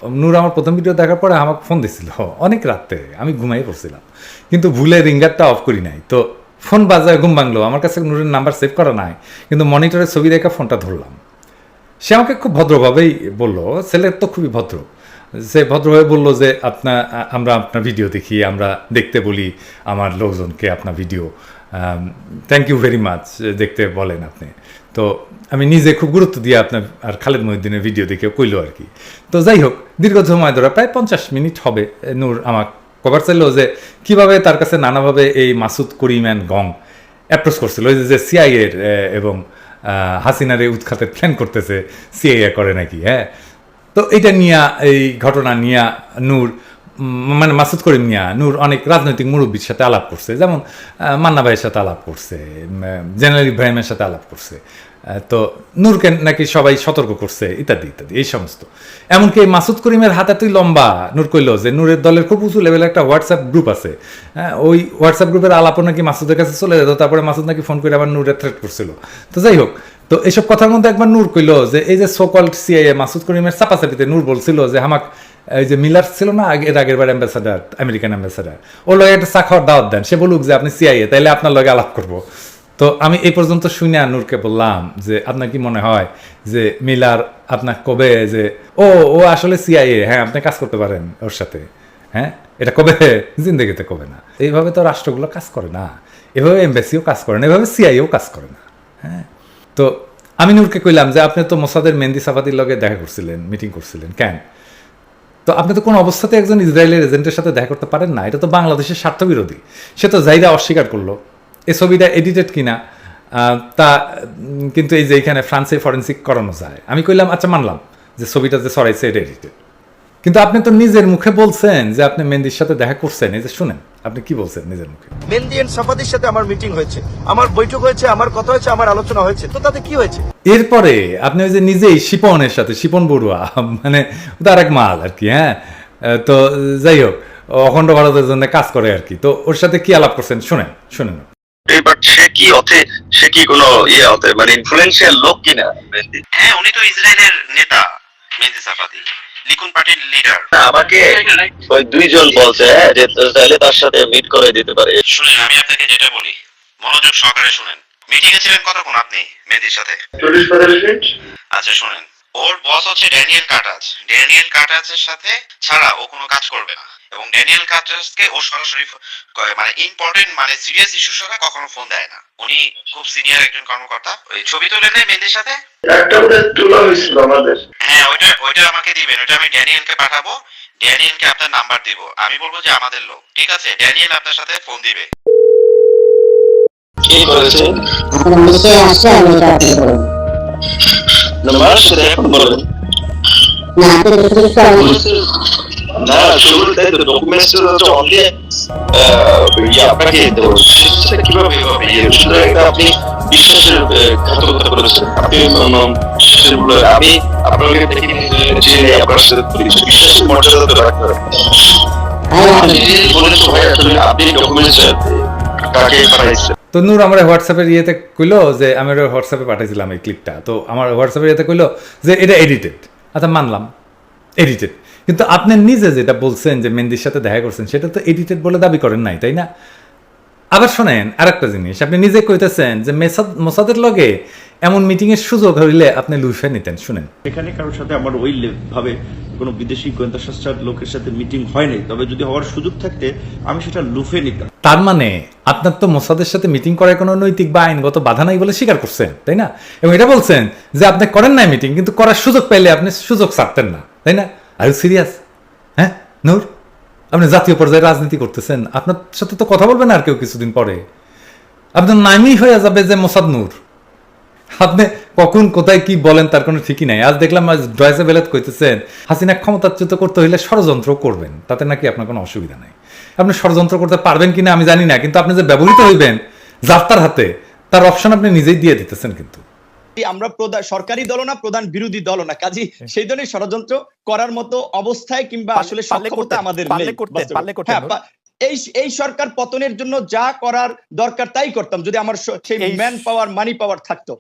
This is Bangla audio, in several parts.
নূর আমার প্রথম ভিডিও দেখার পরে আমাকে ফোন দিছিল অনেক রাতে, আমি ঘুমাই পড়ছিলাম, কিন্তু ভুলে রিঙ্গারটা অফ করি নাই। তো ফোন বাজায়, ঘুম ভাঙলো, আমার কাছে নূরের নাম্বার সেভ করা নাই, কিন্তু মনিটরে ছবি রেখে ফোনটা ধরলাম। সে আমাকে খুব ভদ্রভাবেই বললো, ছেলে তো খুবই ভদ্র, সে ভদ্রভাবে বললো যে আমরা আপনার ভিডিও দেখি, আমরা দেখতে বলি আমার লোকজনকে আপনার video, thank you very much, দেখতে বলেন আপনি। তো আমি নিজে খুব গুরুত্ব দিয়ে আপনার আর খালেদ মহিউদ্দিনের ভিডিও দেখে কইলো আর কি। তো যাই হোক, দীর্ঘ সময় ধরে প্রায় 50 মিনিট হবে নূর আমার কভার চাইলো যে কীভাবে তার কাছে নানাভাবে এই মাসুদ করিম অ্যান্ড গং অ্যাপ্রোচ করছিল, ওই যে সিআইএর এবং হাসিনার এই উৎখাতের প্ল্যান করতেছে, সিআইএ করে নাকি, হ্যাঁ। তো এটা নিয়ে, এই ঘটনা নিয়ে নূর, মানে মাসুদ করিম নিয়া নূর অনেক রাজনৈতিক মুরব্বীর সাথে আলাপ করছে, যেমন মান্না ভাইয়ের সাথে আলাপ করছে, জেনারেল ইব্রাহিমের সাথে আলাপ করছে। তো নূরকে নাকি সবাই সতর্ক করছে, ইত্যাদি ইত্যাদি, এই সমস্ত। এমনকি এই মাসুদ করিমের হাতে তুই লম্বা, নূর কইল যে নূরের দলের খুব উঁচু লেভেলের একটা হোয়াটসঅ্যাপ গ্রুপ আছে, হ্যাঁ, ওই হোয়াটসঅ্যাপ গ্রুপের আলাপও নাকি মাসুদের কাছে চলে যেত, তারপরে মাসুদ নাকি ফোন করে আবার নূরের থ্রেট করছিল। তো যাই হোক, তো এইসব কথার মধ্যে একবার নূর কইল যে এই যে সোকল্ড সিআইএ মাসুদ করিমের চাপাচাপিতে নূর বলছিল যে আমাক এই যে মিলার ছিল না আগের বার অ্যাম্বাসাডার, আমেরিকান অ্যাম্বাসাডার, ওর লগে একটা চা খাওয়ার দাওয়াত দেন, সে বলুক যে আপনি সিআইএ, তাইলে আপনার লগে আলাপ করবো। তো আমি এই পর্যন্ত শুনে নূরকে বললাম যে আপনার কি মনে হয় যে মিলার আপনার কবে যে ও আসলে সিআইএ, হ্যাঁ আপনি কাজ করতে পারেন ওর সাথে, হ্যাঁ, এটা কবে, জিন্দেগিতে কবে না। এইভাবে তো রাষ্ট্রগুলো কাজ করে না, এভাবে এমবাসিও কাজ করে না, এভাবে সিআইএও কাজ করে না, হ্যাঁ। তো আমি নূরকে কইলাম যে আপনি তো মোসাদের মেহেদি সাফাতির লগে দেখা করছিলেন, মিটিং করছিলেন, কেন? তো আপনি তো কোনো অবস্থাতে একজন ইসরায়েলের এজেন্টের সাথে দেখা করতে পারেন না, এটা তো বাংলাদেশের স্বার্থবিরোধী। সে তো জাইরা অস্বীকার করলো, এই ছবিটা এডিটেড কিনা তা কিন্তু এই যে এখানে ফ্রান্সে ফরেন্সিক করানো যায়। আমি কইলাম আচ্ছা মানলাম যে ছবিটা যে ছড়াইছে এটা এডিটেড, কিন্তু আপনি তো নিজের মুখে বলছেন যে আপনি মেহেদির সাথে দেখা করছেন। এই যে শুনেন আপনি কি বলছেন নিজের মুখে। মেহেদি এন্ড সাফাতির সাথে আমার মিটিং হয়েছে, আমার বৈঠক হয়েছে, আমার কথা হয়েছে, আমার আলোচনা হয়েছে, তো তাতে কি হয়েছে? এরপরে আপনি ওই যে নিজেই শিপনের সাথে, শিপন বড়ুয়া মানে তার এক মাল আর কি, হ্যাঁ। তো যাই হোক, অখণ্ড ভারতের জন্য কাজ করে আর কি, তো ওর সাথে কি আলাপ করছেন শুনেন শুনেন। এবার সে কি কোনো মানে ইনফ্লুয়েন্সিয়াল লোক কিনা মেহেদি? হ্যাঁ, উনি তো ইসরায়েলের নেতা, মেহেদি সাফাতি, লিকুন পার্টির লিডার। আমাকে ওই দুইজন বলছে যে তাহলে তার সাথে মিট করে দিতে পারে। শুনেন, আমি আপনাকে যেটা বলি মনোযোগ সহকারে শুনেন। মিটিং এ ছিলেন কতক্ষণ আপনি মেহেদির সাথে? 40-45 মিনিট। আচ্ছা শুনেন, ওর বস হচ্ছে ড্যানিয়েল কাটাজ। ড্যানিয়েল কাটাজের সাথে ছাড়া ও কোনো কাজ করবে না, এবং ড্যানিয়েল কাটাজকে ও সরাসরি মানে ইম্পর্টেন্ট মানে সিরিয়াস ইস্যু ছাড়া কখনো ফোন দেয় না। উনি খুব সিনিয়র একজন কর্মকর্তা। ওই ছবি তুলে নেয় মেহেদির সাথে, একটা ওটা তোলা হয়েছিল আমাদের। হ্যাঁ, ওইটা আমাকে দিবেন, ওইটা আমি ড্যানিয়েলকে পাঠাবো। ড্যানিয়েলকে আপনার নাম্বার দিব, আমি বলবো যে আমাদের লোক, ঠিক আছে? ড্যানিয়েল আপনার সাথে ফোন দিবে। কি করেছে? আপনার বিষয়ে আসলে আমি এটা আপনি বলুন। নাম্বার সেটা এখন বলেন না, আপনি কিছু কিছু আমি না, শুরুতে তো ডকুমেন্টস তো অনলি আপনাকে দেবো, সেটা কিভাবে হবে? শুধু একটা আপনি বিশ্বাসের ঘাতকতা করেছেন, আপনি বিশ্বাসের বলে আমি আপনাকে দেখি যে আপনার সাথে বিশ্বাসের মর্যাদা তো রাখতে হবে। আপনি বলেন তো ভাই আসলে আপনি ডকুমেন্টস কাকে পাঠাইছেন? তো নূর আমার হোয়াটসঅ্যাপের ইয়েতে কইলো যে আমি ওর হোয়াটসঅ্যাপে পাঠিয়েছিলাম এই ক্লিপটা, তো আমার হোয়াটসঅ্যাপের ইয়েতে কইলো যে এটা এডিটেড। আচ্ছা মানলাম এডিটেড, কিন্তু আপনি নিজে যেটা বলছেন যে মেহেদির সাথে দেখা করছেন সেটা তো এডিটেড বলে দাবি করেন নাই, তাই না? আবার শোনেন আরেকটা জিনিস, আপনি নিজে কইতেছেন যে মোসাদের লগে এমন মিটিং এর সুযোগ হইলে আপনি লুফে নিতেন। শুনেন, এখানে কারোর সাথে আমার ওই ভাবে কোনো বিদেশি গোয়েন্দা সংস্থার লোকের সাথে মিটিং হয় নাই, তবে যদি হওয়ার সুযোগ থাকতে আমি সেটা লুফে নিতাম। তার মানে আপনার তো মোসাদের সাথে মিটিং করার কোনো নৈতিক বা আইনগত বাধা নাই বলে স্বীকার করছেন, তাই না? এবং এটা বলছেন যে আপনি করেন নাই মিটিং, কিন্তু করার সুযোগ পেলে আপনি সুযোগ ছাড়তেন না, তাই না? আর সিরিয়াস, হ্যাঁ নূর, আপনি জাতীয় পর্যায়ে রাজনীতি করতেছেন, আপনার সাথে তো কথা বলবেন আর কেউ কিছুদিন পরে, আপনার নামই হয়ে যাবে যে মোসাদ নূর। আপনি কখন কোথায় কি বলেন তার কোনো ঠিকই নাই। আজ দেখলাম ডয়েসে বেলেত কইতেছেন হাসিনা ক্ষমতাচ্যুত করতে হইলে ষড়যন্ত্র করবেন, তাতে নাকি আপনার কোনো অসুবিধা নাই। আপনি ষড়যন্ত্র করতে পারবেন কিনা আমি জানি না, কিন্তু আপনি যে ব্যবহৃত হইবেন যাত্রার হাতে, তার অপশন আপনি নিজেই দিয়ে দিতেছেন। কিন্তু আমরা সরকারি দল না, প্রধান বিরোধী দল না, কাজী সেই ধরনের ষড়যন্ত্র করার মতো অবস্থায় কিংবা আসলে সক্ষমতা আমাদের নেই। এই সরকার পতনের জন্য যা করার দরকার তাই করতাম যদি আমার সেই ম্যান পাওয়ার মানি পাওয়ার থাকতো।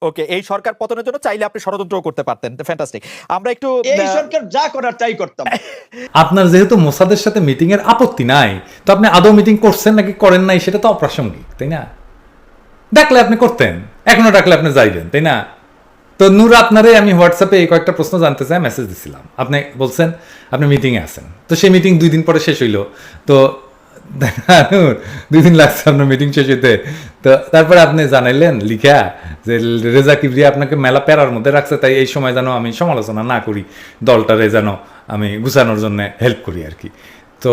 ওকে, এই সরকার পতনের জন্য চাইলে আপনি ষড়যন্ত্রও করতে পারতেন। ফ্যান্টাস্টিক। আমরা একটু এই সরকার যা করার তাই করতাম। আপনার যেহেতু মোসাদের সাথে মিটিং এর আপত্তি নাই, তো আপনি আদৌ মিটিং করছেন নাকি করেন নাই সেটা তো অপ্রাসঙ্গিক, তাই না? ডাকলে আপনি করতেন, এখনো ডাকলে আপনি যাইবেন, তাই না? তো নূর, আপনারে আমি হোয়াটসঅ্যাপে এই কয়েকটা প্রশ্ন জানতে চাই, মেসেজ দিছিলাম, আপনি বলছেন আপনি মিটিংয়ে আছেন। তো সেই মিটিং 2 দিন পরে শেষ হইল, তো নূর 2 দিন লাগছে আপনার মিটিং শেষ হইতে। তো তারপরে আপনি জানাইলেন লিখা যে রেজা কিবরিয়া আপনাকে মেলা প্যারার মধ্যে রাখছে, তাই এই সময় যেন আমি সমালোচনা না করি, দলটারে যেন আমি গুছানোর জন্য হেল্প করি আর কি। তো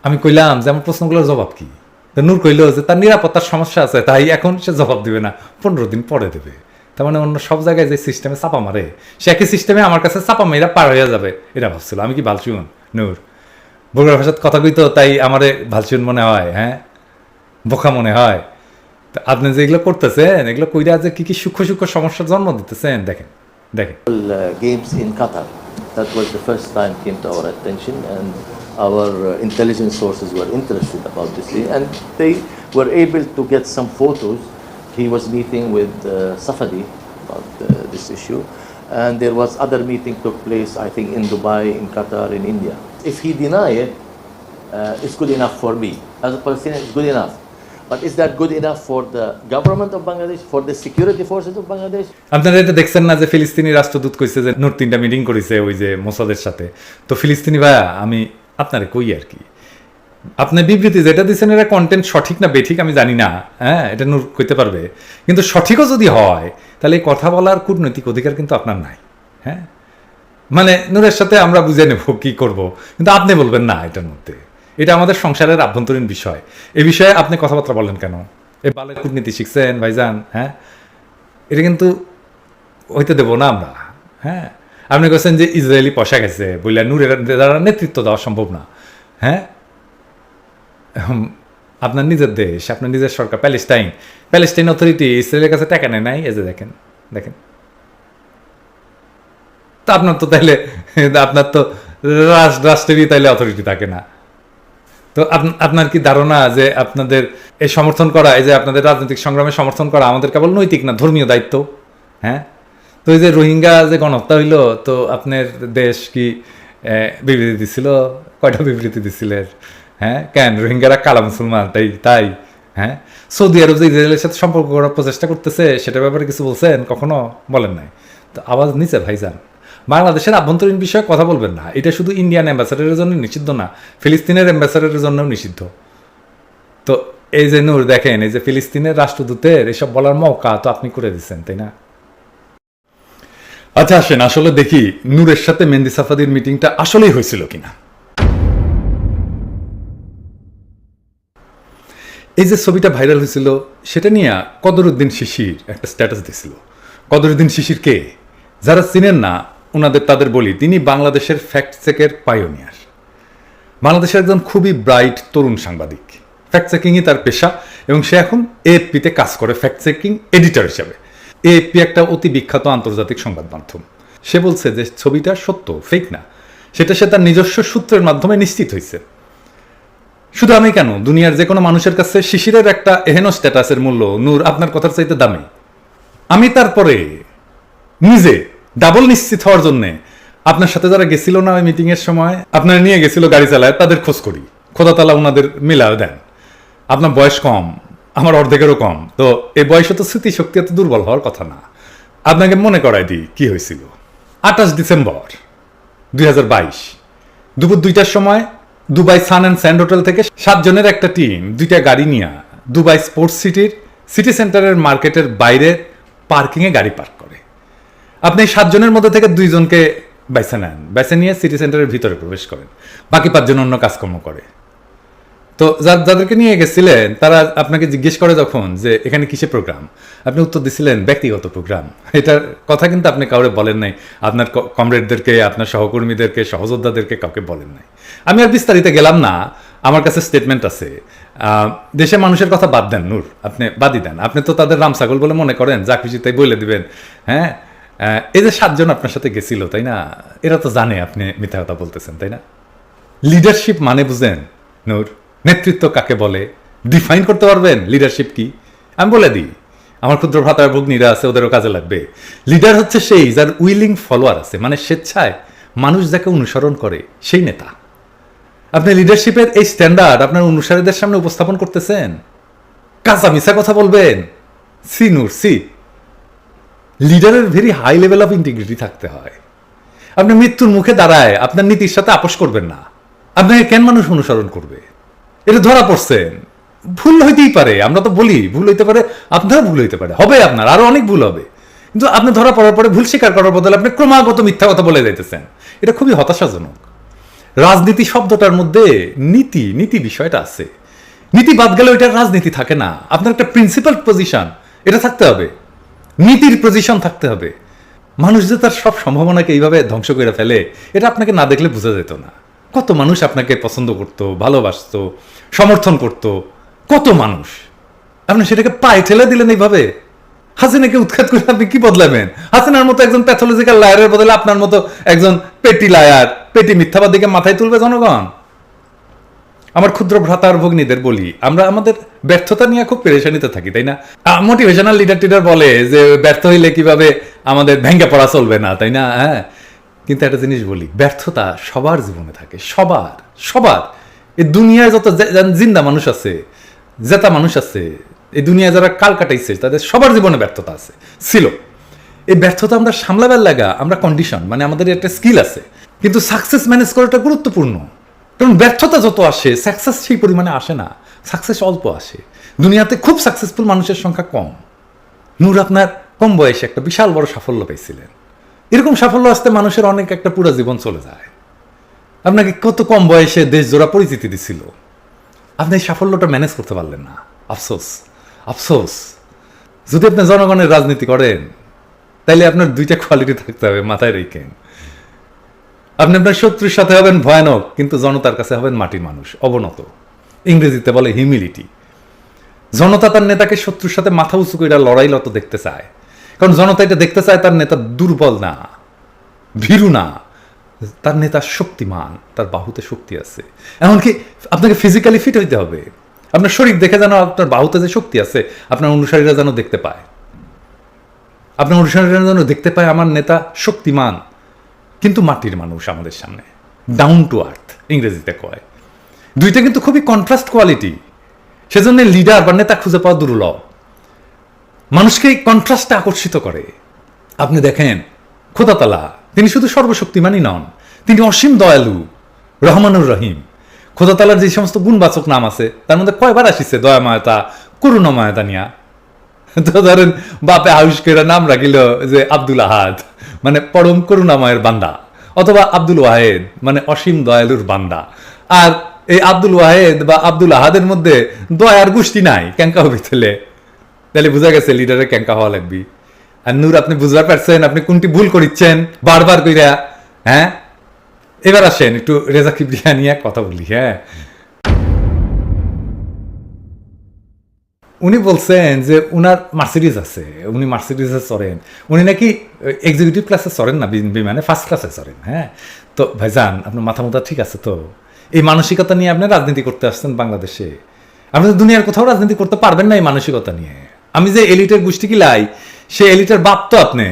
আমি কইলাম যে আমার প্রশ্নগুলোর জবাব কি? তো নূর কইল যে তার নিরাপত্তার সমস্যা আছে, তাই এখন সে জবাব দিবে না, 15 দিন পরে দেবে। তার মানে অন্য সব জায়গায় যে সিস্টেমে চাপা মারে, সে একই সিস্টেমে আমার কাছে চাপা মেয়েরা পার হয়ে যাবে, এটা ভাবছিল। আমি কি ভালচুন নূর? বগুড়া ভাষাত কথা কইতো, তাই আমারে ভালচুন মনে হয়, হ্যাঁ, বোকা মনে হয়। তো আপনি যে এগুলো করতেছেন, এগুলো কইরা যে কি কি সূক্ষ্ম সূক্ষ্ম সমস্যার জন্ম দিতেছেন, দেখেন দেখেন। Games in Qatar. That was the first time came to our attention, and our intelligence sources were interested about this, and they were able to get some photos. He was meeting with Safadi about this issue, and there was other meeting took place, I think, in Dubai, in Qatar, in India. If he deny it, it's good enough for me. As a Palestinian, it's good enough. But is that good enough for the government of Bangladesh, for the security forces of Bangladesh? আপনারা এটা দেখছেন না যে ফিলিস্তিনি রাষ্ট্রদূত কইছে যে নূর 3টা মিটিং করেছে ওই যে মোসাদের সাথে। তো ফিলিস্তিনি ভাইয়া, আমি আপনারে কই আর কি, আপনি বিবৃতি যেটা দিচ্ছেন এটা কন্টেন্ট সঠিক না বেঠিক আমি জানি না, হ্যাঁ, এটা নূর কইতে পারবে। কিন্তু সঠিকও যদি হয় তাহলে এই কথা বলার কূটনৈতিক অধিকার কিন্তু আপনার নাই, হ্যাঁ। মানে নূরের সাথে আমরা বুঝে নেব কি করব, কিন্তু আপনি বলবেন না এটার মধ্যে। এটা আমাদের সংসারের আভ্যন্তরীণ বিষয়, এই বিষয়ে আপনি কথাবার্তা বলেন কেন? এই বালের কূটনীতি শিখছেন ভাইজান, হ্যাঁ, এটা কিন্তু হইতে দেবো না আমরা, হ্যাঁ। আপনি বলছেন যে ইসরায়েলি পয়সা গেছে বললে নূরের দ্বারা নেতৃত্ব দেওয়া সম্ভব না, হ্যাঁ। আপনার নিজের দেশ, আপনার নিজের সরকার, প্যালেস্টাইন অথরিটি ইসরায়েলের কাছে টাকা নেয় নাই, এই যে দেখেন দেখেন। তা আপনার তো তাইলে আপনার তো রাষ্ট্রেরই তাইলে অথরিটি থাকে না। তো আপনার কি ধারণা যে আপনাদের এই সমর্থন করা, এই যে আপনাদের রাজনৈতিক সংগ্রামে সমর্থন করা আমাদের কেবল নৈতিক না, ধর্মীয় দায়িত্ব, হ্যাঁ। তো এই যে রোহিঙ্গা যে গণহত্যা হইল, তো আপনার দেশ কি বিবৃতি দিছিল? কয়টা বিবৃতি দিছিলেন? হ্যাঁ, কেন রোহিঙ্গারা কালা মুসলমান তাই, হ্যাঁ। সৌদি আরব যে ইসরায়েলের সাথে সম্পর্ক করার প্রচেষ্টা করতেছে সেটার ব্যাপারে কিছু বলছেন? কখনো বলেন নাই। তো আওয়াজ নিচে ভাইজান, বাংলাদেশের আভ্যন্তরীণ বিষয়ে কথা বলবেন না। এটা শুধু ইন্ডিয়ান অ্যাম্বাসাডারের জন্য নিষিদ্ধ না, ফিলিস্তিনের অ্যাম্বাসাডারের জন্যও নিষিদ্ধ। তো এই যে নূর দেখেন, এই যে ফিলিস্তিনের রাষ্ট্রদূতের এসব বলার মৌকা তো আপনি করে দিচ্ছেন, তাই না? আচ্ছা আসেন আসলে দেখি নূরের সাথে মেহেদী সাফাদির মিটিংটা আসলেই হয়েছিল কিনা। এই যে ছবিটা ভাইরাল হয়েছিল সেটা নিয়ে কদরুদ্দিন শিশির একটা স্ট্যাটাস দিয়েছিল। কদরুদ্দিন শিশির কে? যারা চিনেন না তাদের বলি, তিনি বাংলাদেশের ফ্যাক্ট চেকের পাইওনিয়ার, বাংলাদেশের একজন খুবই ব্রাইট তরুণ সাংবাদিক। ফ্যাক্ট চেকিংই তার পেশা, এবং সে এখন এএফপিতে কাজ করে ফ্যাক্ট চেকিং এডিটর হিসাবে। এএফপি একটা অতি বিখ্যাত আন্তর্জাতিক সংবাদ মাধ্যম। সে বলছে যে ছবিটা সত্য, ফেক না, সেটা সে তার নিজস্ব সূত্রের মাধ্যমে নিশ্চিত হয়েছে। শুধু আমি কেন, দুনিয়ার যে কোনো মানুষের কাছে শিশিরের একটা এহেন স্ট্যাটাসের মূল্য নূর আপনার কথার চাইতে দামি। আমি তারপরে নিজে ডাবল নিশ্চিত হওয়ার জন্যে আপনার সাথে যারা গেছিল না ওই মিটিংয়ের সময়, আপনারা নিয়ে গেছিল গাড়ি চালায়, তাদের খোঁজ করি, খোদা তালা ওনাদের মিলাও দেন। আপনার বয়স কম, আমার অর্ধেকেরও কম, তো এই বয়সে তো স্মৃতিশক্তি এত দুর্বল হওয়ার কথা না। আপনাকে মনে করাই দিই কি হয়েছিল। 28 ডিসেম্বর 2022 দুপুর 2টার সময় Dubai sun and sand hotel থেকে 7 জনের একটা টিম 2টা গাড়ি নিয়ে দুবাই স্পোর্টস সিটির সিটি সেন্টারের মার্কেটের বাইরে পার্কিংয়ে গাড়ি পার্ক করে। আপনি 7 জনের মধ্যে থেকে 2 জনকে বাইসে নেন, বাইসে নিয়ে সিটি সেন্টারের ভিতরে প্রবেশ করেন, বাকি 5 জন অন্য কাজকর্ম করে। তো যাদেরকে নিয়ে গেছিলেন তারা আপনাকে জিজ্ঞেস করে যখন যে এখানে কিসের প্রোগ্রাম, আপনি উত্তর দিছিলেন ব্যক্তিগত প্রোগ্রাম। এটার কথা কিন্তু আপনি কাউরে বলেন নাই, আপনার কমরেডদেরকে, আপনার সহকর্মীদেরকে, সহযোদ্ধাদেরকে কাউকে বলেন নাই। আমি আর বিস্তারিত গেলাম না, আমার কাছে স্টেটমেন্ট আছে। দেশের মানুষের কথা বাদ দেন নূর, আপনি বাদই দেন, আপনি তো তাদের রামছাগল বলে মনে করেন, যা খুশি তাই বলে দিবেন, হ্যাঁ। এই যে 7 জন আপনার সাথে গেছিল, তাই না, এরা তো জানে আপনি মিথ্যা কথা বলতেছেন, তাই না? লিডারশিপ মানে বুঝেন নূর? নেতৃত্ব কাকে বলে ডিফাইন করতে পারবেন? লিডারশিপ কি আমি বলে দিই, আমার ক্ষুদ্র ভ্রাতার ভগ্নীরা আছে, ওদেরও কাজে লাগবে। লিডার হচ্ছে সেই যার উইলিং ফলোয়ার আছে, মানে স্বেচ্ছায় মানুষ যাকে অনুসরণ করে সেই নেতা। আপনি লিডারশিপের এই স্ট্যান্ডার্ড আপনার অনুসারীদের সামনে উপস্থাপন করতেছেন, কাঁচা মিছা কথা বলবেন? সি নূর সি। লিডারের very high level of integrity থাকতে হয়। আপনি মৃত্যুর মুখে দাঁড়ায় আপনার নীতির সাথে আপোষ করবেন না, আপনাকে কেন মানুষ অনুসরণ করবে? এটা ধরা পড়ছেন, ভুল হইতেই পারে, আমরা তো বলি ভুল হইতে পারে, আপনারও ভুল হইতে পারে, হবে আপনার আরো অনেক ভুল হবে, কিন্তু আপনি ধরা পড়ার পরে ভুল স্বীকার করার বদলে আপনি ক্রমাগত মিথ্যা কথা বলে যাইতেছেন। এটা খুবই হতাশাজনক। রাজনীতি শব্দটার মধ্যে নীতি নীতি বিষয়টা আছে, নীতি বাদ গেলে ওইটার রাজনীতি থাকে না। আপনার একটা প্রিন্সিপাল পজিশন এটা থাকতে হবে, নীতির পজিশন থাকতে হবে। মানুষ যে তার সব সম্ভাবনাকে এইভাবে ধ্বংস করে ফেলে, এটা আপনাকে না দেখলে বোঝা যেত না। কত মানুষ আপনাকে পছন্দ করত, ভালোবাসতো, সমর্থন করত, কত মানুষ, আপনি সেটাকে পায়ে ঠেলে দিলেন এইভাবে। হাসিনাকে উৎখাত করে আপনি কি বদলাবেন? হাসিনার মতো একজন প্যাথোলজিক্যাল লায়ারের বদলে আপনার মতো একজন পেটি লায়ার, পেটি মিথ্যাবাদীকে মাথায় তুলবে জনগণ? আমার ক্ষুদ্র ভ্রাতার ভগ্নীদের বলি, আমরা আমাদের ব্যর্থতা নিয়ে খুব পেরেশানিতে থাকি, তাই না? মোটিভেশনাল লিডার টিডার বলে যে ব্যর্থ হইলে কিভাবে আমাদের ভেঙ্গে পড়া চলবে না, তাই না? হ্যাঁ, কিন্তু একটা জিনিস বলি, ব্যর্থতা সবার জীবনে থাকে, সবার সবার। এই দুনিয়ায় যত জিন্দা মানুষ আছে, জেতা মানুষ আছে, এই দুনিয়ায় যারা কাল কাটাইছে, তাদের সবার জীবনে ব্যর্থতা আছে, ছিল। এই ব্যর্থতা আমরা সামলাবার লাগা আমরা কন্ডিশন, মানে আমাদের একটা স্কিল আছে, কিন্তু সাকসেস ম্যানেজ করাটা গুরুত্বপূর্ণ। কারণ ব্যর্থতা যত আসে, সাকসেস সেই পরিমাণে আসে না, সাকসেস অল্প আসে। দুনিয়াতে খুব সাকসেসফুল মানুষের সংখ্যা কম। নূর আপনার কম বয়সে একটা বিশাল বড় সাফল্য পেয়েছিলেন। এরকম সাফল্য আসতে মানুষের অনেক একটা পুরো জীবন চলে যায়। আপনাকে কত কম বয়সে দেশ জোড়া পরিচিতি দিছিল, আপনি এই সাফল্যটা ম্যানেজ করতে পারলেন না। আফসোস আফসোস। যদি আপনি জনগণের রাজনীতি করেন, তাইলে আপনার দুইটা কোয়ালিটি থাকতে হবে, মাথায় রেখেন। আপনি আপনার শত্রুর সাথে হবেন ভয়ানক, কিন্তু জনতার কাছে হবেন মাটির মানুষ, অবনত। ইংরেজিতে বলে হিউমিলিটি। জনতা তার নেতাকে শত্রুর সাথে মাথা উঁচু করে লড়াই লত দেখতে চায়, কারণ জনতা এটা দেখতে চায় তার নেতা দুর্বল না, ভীরু না, তার নেতা শক্তিমান, তার বাহুতে শক্তি আছে। এমনকি আপনাকে ফিজিক্যালি ফিট হইতে হবে, আপনার শরীর দেখে যেন আপনার বাহুতে যে শক্তি আছে আপনার অনুসারীরা যেন দেখতে পায়, আপনার অনুসারীরা যেন দেখতে পায় আমার নেতা শক্তিমান কিন্তু মাটির মানুষ আমাদের সামনে, ডাউন টু আর্থ ইংরেজিতে কয়। দুইটা কিন্তু খুবই কন্ট্রাস্ট কোয়ালিটি, সেজন্য লিডার বা নেতা খুঁজে পাওয়া দুর্লভ। মানুষকে এই কন্ট্রাস্টে আকর্ষিত করে। আপনি দেখেন খোদা তাআলা, তিনি শুধু সর্বশক্তিমানই নন, তিনি অসীম দয়ালু, রহমানুর রহিম। খোদা তাআলার যে সমস্ত গুণবাচক নাম আছে তার মধ্যে কয়বার আসিছে দয়াময়তা, করুণাময়তা নিয়া। তো ধরেন বাপে আউশ করে নাম রাখিল যে আব্দুল আহাদ, মানে পরম করুণাময়ের বান্দা, অথবা আব্দুল ওয়াহেদ, মানে অসীম দয়ালুর বান্দা। আর এই আব্দুল ওয়াহেদ বা আব্দুল আহাদের মধ্যে দয়ার গোষ্ঠী নাই, ক্যাঙ্কা হবে তাহলে বোঝা গেছে লিডারের ক্যাঙ্কা হওয়া লাগবে। আর নূর, আপনি বুঝতে পারছেন আপনি কোনটি ভুল করিচ্ছেন বারবার কইরা? হ্যাঁ, এবার আসেন একটু রেজা কিবরিয়া নিয়ে কথা বলি। হ্যাঁ, উনি বলছেন যে উনার মার্সিডিজ আছে, উনি মার্সিডিজে চড়েন, উনি নাকি এক্সিকিউটিভ ক্লাসে চড়েন না, বিমানে ফার্স্ট ক্লাসে চড়েন। হ্যাঁ, তো ভাইজান আপনার মাথা মোথা ঠিক আছে তো? এই মানসিকতা নিয়ে আপনি রাজনীতি করতে আসছেন বাংলাদেশে? আপনি তো দুনিয়ার কোথাও রাজনীতি করতে পারবেন না এই মানসিকতা নিয়ে। আমি যে এলিটের গোষ্ঠী কিলাই, সে এলিটের বাপ তো আপনি।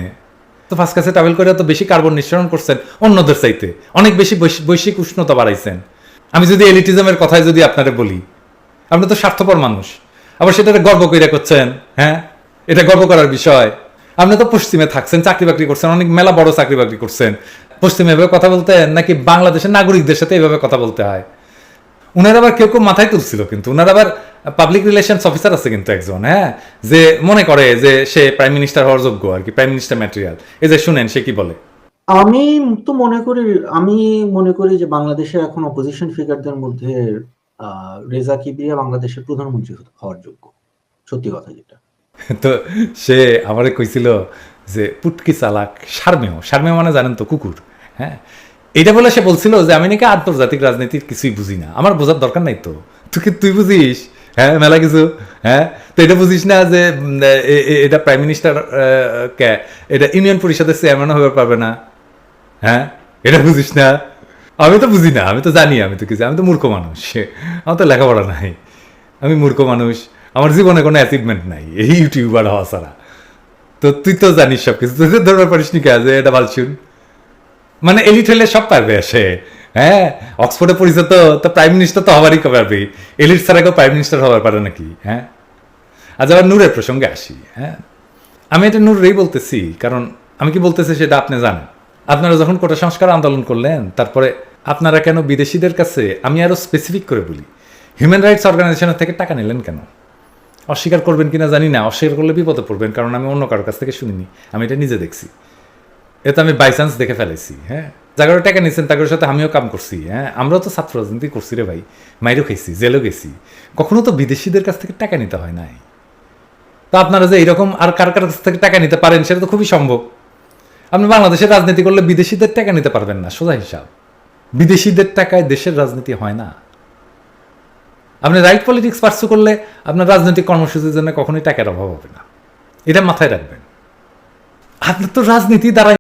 তো ফার্স্ট ক্লাসে ট্রাভেল করে তো বেশি কার্বন নিঃসরণ করছেন অন্যদের চাইতে, অনেক বেশি বৈশ্বিক উষ্ণতা বাড়াইছেন। আমি যদি এলিটিজমের কথায় যদি আপনারা বলি, আপনি তো স্বার্থপর মানুষ, আবার সেটাকে গর্ব কইরা করছেন। হ্যাঁ, এটা গর্ব করার বিষয়। আপনি তো পশ্চিমে থাকছেন, চাকরি বাকরি করছেন, অনেক মেলা বড় চাকরি বাকরি করছেন। পশ্চিমে এভাবে কথা বলতে নাকি বাংলাদেশের নাগরিকদের সাথে এভাবে কথা বলতে হয়? উনার আবার কেউ কেউ মাথায় তুলছিল, কিন্তু উনার আবার পাবলিক রিলেশনস অফিসার আছে কিন্তু একজন, হ্যাঁ, যে মনে করে যে সে প্রাইম মিনিস্টার হওয়ার যোগ্য আর কি, প্রাইম মিনিস্টার ম্যাটেরিয়াল। এই যে শুনেন সে কি বলে। আমি মনে করি যে বাংলাদেশে এখন অপোজিশন ফিগারদের মধ্যে রেজা কিবরিয়া বাংলাদেশের প্রধানমন্ত্রী হওয়ার যোগ্য, সত্যি কথা যেটা। তো সে আমারে কইছিল যে পুটকি চালাক শারমেয়, শারমেয় মানে জানেন তো কুকুর। হ্যাঁ, এটা বলে সে বলছিল যে আমি নাকি আন্তর্জাতিক রাজনীতির কিছুই বুঝি না, আমার বোঝার দরকার নাই তো, তুই বুঝিস? হ্যাঁ, মেলা কিছু। হ্যাঁ, তো এটা বুঝিস না যে এটা প্রাইম মিনিস্টার কে এটা ইউনিয়ন পরিষদের চেয়ারম্যান হতে পারবে না? হ্যাঁ, এটা বুঝিস না? আমি তো বুঝি না, আমি তো জানি, আমি তো কিছু, আমি তো মূর্খ মানুষ, আমার তো লেখাপড়া নাই, আমি মূর্খ মানুষ। আমার জীবনে কোনো অ্যাচিভমেন্ট নাই এই ইউটিউবার হওয়া ছাড়া। তো তুই তো জানিস সব কিছু, তুই তো ধরতে পারিস নি কাজে এটা বালছুন। মানে এলিট হলে সব পারবে সে, হ্যাঁ অক্সফোর্ডে পড়েছে তো প্রাইম মিনিস্টার তো হবারই পারবে, এলিট ছাড়া কেউ প্রাইম মিনিস্টার হবার পারে নাকি? হ্যাঁ, আজ আবার নূরের প্রসঙ্গে আসি। হ্যাঁ, আমি এটা নূরেই বলতেছি, কারণ আমি কি বলতেছি সেটা আপনি জানেন। আপনারা যখন কোটা সংস্কার আন্দোলন করলেন, তারপরে আপনারা কেন বিদেশিদের কাছে, আমি আরো স্পেসিফিক করে বলি, হিউম্যান রাইটস অর্গানাইজেশনের থেকে টাকা নিলেন কেন? অস্বীকার করবেন কিনা জানি না, অস্বীকার করলে বিপদে পড়বেন, কারণ আমি অন্য কারোর কাছ থেকে শুনিনি, আমি এটা নিজে দেখছি। এটা আমি বাই চান্স দেখে ফেলেছি। হ্যাঁ, যাগারও টাকা নিচ্ছেন তাদের সাথে আমিও কাম করছি। হ্যাঁ, আমরাও তো ছাত্র রাজনীতি করছি রে ভাই, মাইরও খেয়েছি, জেলও গেছি, কখনো তো বিদেশিদের কাছ থেকে টাকা নিতে হয় নাই। তো আপনারা যে এইরকম আর কার কাছ থেকে টাকা নিতে পারেন সেটা তো খুবই সম্ভব। আপনি বাংলাদেশের রাজনীতি করলে বিদেশিদের টাকা নিতে পারবেন না, সোজা হিসাব। বিদেশিদের টাকায় দেশের রাজনীতি হয় না। আপনি রাইট পলিটিক্স পার্সু করলে আপনার রাজনৈতিক কর্মসূচির জন্য কখনোই টাকার অভাব হবে না, এটা মাথায় রাখবেন। আপনার তো রাজনীতি দ্বারা